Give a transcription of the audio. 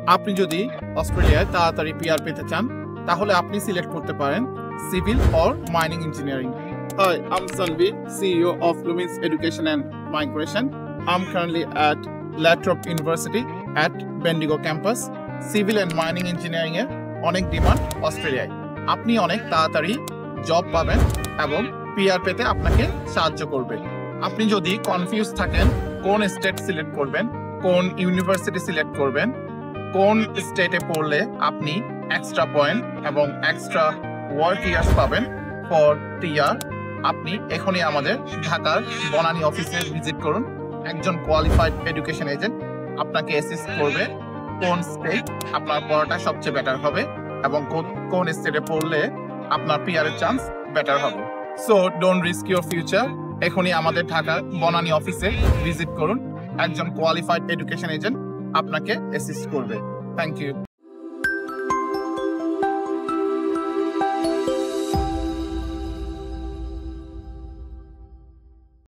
আপনি যদি অস্ট্রেলিয়ায় তাড়াতাড়ি পিআর পেতে চান তাহলে আপনি সিলেক্ট করতে পারেন civil or mining engineering. Hi, I'm Sanvi, CEO of Lumens Education and Migration. I'm currently at Latrobe University at Bendigo campus. Civil and Mining Engineering এর অনেক ডিমান্ড অস্ট্রেলিয়ায়। আপনি অনেক তাড়াতাড়ি জব পাবেন এবং পিআর পেতে আপনাকে সাহায্য করবে। আপনি যদি কনফিউজ থাকেন কোন স্টেট সিলেক্ট করবেন, কোন ইউনিভার্সিটি সিলেক্ট করবেন, কোন স্টেটে পড়লে আপনি এক্সট্রা পয়েন্ট এবং এক্সট্রা ওয়ার্ক ইয়ার্স পাবেন ফর টিআর, আপনি এখনই আমাদের ঢাকার বনানী অফিসে ভিজিট করুন। একজন কোয়ালিফাইড এডুকেশন এজেন্ট আপনাকে অ্যাসিস্ট করবে কোন স্টেট আপনার পড়াটা সবচেয়ে বেটার হবে এবং কোন স্টেটে পড়লে আপনার পিআর এর চান্স বেটার হবে। So don't risk your future, এখনই আমাদের ঢাকার বনানী অফিসে ভিজিট করুন। একজন কোয়ালিফাইড এডুকেশন এজেন্ট আপনাকে অ্যাসিস্ট করবে। Thank you.